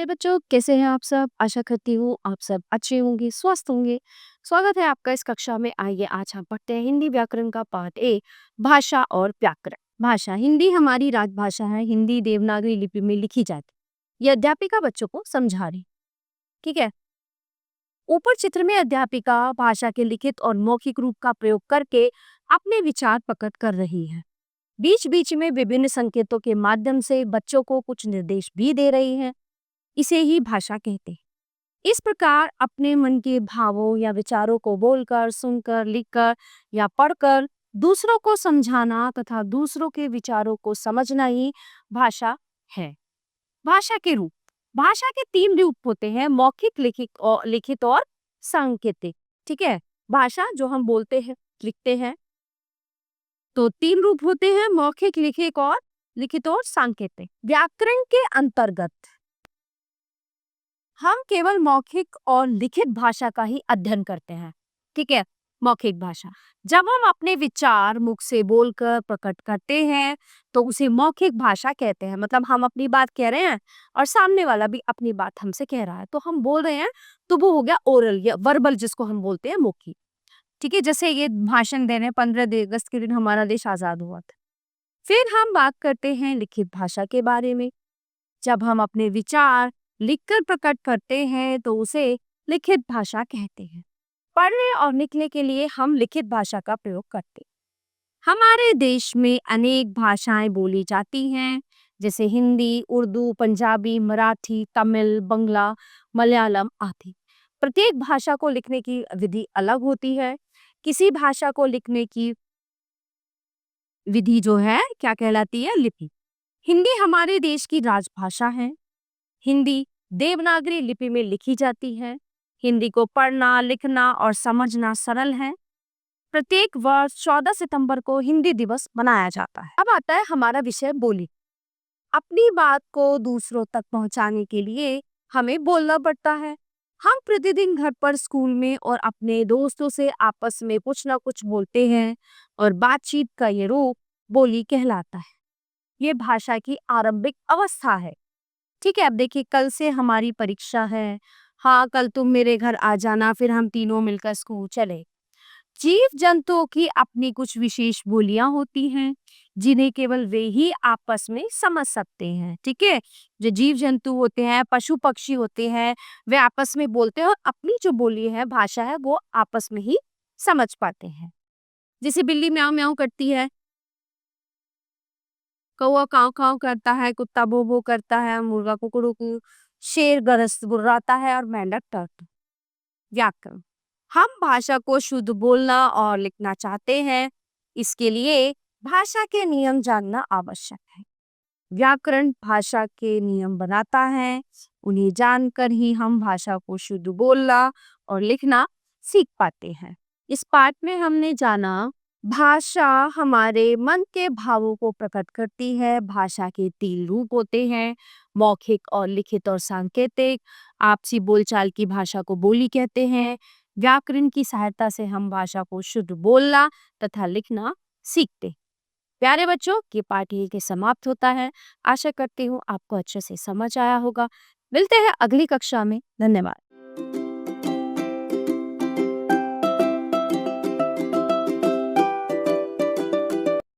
बच्चों, कैसे हैं आप सब? आशा करती हूँ आप सब अच्छे होंगे, स्वस्थ होंगे। स्वागत है आपका इस कक्षा में। आइए आज हम पढ़ते हैं हिंदी व्याकरण का पाठ ए, भाषा और व्याकरण। भाषा, हिंदी हमारी राजभाषा है। हिंदी देवनागरी लिपि में लिखी जाती है। ये अध्यापिका बच्चों को समझा रही, ठीक है। ऊपर चित्र में अध्यापिका भाषा के लिखित और मौखिक रूप का प्रयोग करके अपने विचार प्रकट कर रही है। बीच बीच में विभिन्न संकेतों के माध्यम से बच्चों को कुछ निर्देश भी दे रही है। इसे ही भाषा कहते हैं। इस प्रकार अपने मन के भावों या विचारों को बोलकर, सुनकर, लिखकर या पढ़कर दूसरों को समझाना तथा दूसरों के विचारों को समझना ही भाषा है। भाषा के रूप, भाषा के 3 रूप होते हैं: मौखिक, लिखित और सांकेतिक। ठीक है, भाषा जो हम बोलते हैं, लिखते हैं, तो 3 रूप होते हैं: मौखिक, लिखित और सांकेतिक। व्याकरण के अंतर्गत हम केवल मौखिक और लिखित भाषा का ही अध्ययन करते हैं। ठीक है, मौखिक भाषा। जब हम अपने विचार मुख से बोलकर प्रकट करते हैं तो उसे मौखिक भाषा कहते हैं। मतलब हम अपनी बात कह रहे हैं और सामने वाला भी अपनी बात हमसे कह रहा है, तो हम बोल रहे हैं, तो वो हो गया ओरल या वर्बल, जिसको हम बोलते हैं मौखिक। ठीक है, जैसे ये भाषण दे रहे हैं, 15 अगस्त के दिन हमारा देश आजाद हुआ था। फिर हम बात करते हैं लिखित भाषा के बारे में। जब हम अपने विचार लिखकर प्रकट करते हैं तो उसे लिखित भाषा कहते हैं। पढ़ने और लिखने के लिए हम लिखित भाषा का प्रयोग करते हैं। हमारे देश में अनेक भाषाएं बोली जाती हैं, जैसे हिंदी, उर्दू, पंजाबी, मराठी, तमिल, बंगला, मलयालम आदि। प्रत्येक भाषा को लिखने की विधि अलग होती है। किसी भाषा को लिखने की विधि जो है क्या कहलाती है? लिपि। हिंदी हमारे देश की राजभाषा है। हिंदी देवनागरी लिपि में लिखी जाती है। हिंदी को पढ़ना, लिखना और समझना सरल है। प्रत्येक वर्ष 14 सितंबर को हिंदी दिवस मनाया जाता है। अब आता है हमारा विषय बोली। अपनी बात को दूसरों तक पहुंचाने के लिए हमें बोलना पड़ता है। हम प्रतिदिन घर पर, स्कूल में और अपने दोस्तों से आपस में कुछ ना कुछ बोलते हैं और बातचीत का ये रूप बोली कहलाता है। ये भाषा की आरंभिक अवस्था है। ठीक है, अब देखिए, कल से हमारी परीक्षा है। हाँ, कल तुम मेरे घर आ जाना, फिर हम तीनों मिलकर स्कूल चले। जीव जंतुओं की अपनी कुछ विशेष बोलियां होती हैं जिन्हें केवल वे ही आपस में समझ सकते हैं। ठीक है, जो जीव जंतु होते हैं, पशु पक्षी होते हैं, वे आपस में बोलते हैं और अपनी जो बोली है, भाषा है, वो आपस में ही समझ पाते हैं। जैसे बिल्ली म्याऊं म्याऊं करती है, कौवा काव काव करता है, कुत्ता भो भो करता है, मुर्गा कुकड़ू, शेर गरज गुर्राता है और मेंढक टर्ट। व्याकरण, हम भाषा को शुद्ध बोलना और लिखना चाहते हैं, इसके लिए भाषा के नियम जानना आवश्यक है। व्याकरण भाषा के नियम बनाता है। उन्हें जानकर ही हम भाषा को शुद्ध बोलना और लिखना सीख पाते हैं। इस पाठ में हमने जाना, भाषा हमारे मन के भावों को प्रकट करती है। भाषा के 3 रूप होते हैं: मौखिक और लिखित और सांकेतिक। आपसी बोलचाल की भाषा को बोली कहते हैं। व्याकरण की सहायता से हम भाषा को शुद्ध बोलना तथा लिखना सीखते हैं। प्यारे बच्चों, ये पाठ यहीं के समाप्त होता है। आशा करती हूँ आपको अच्छे से समझ आया होगा। मिलते हैं अगली कक्षा में। धन्यवाद।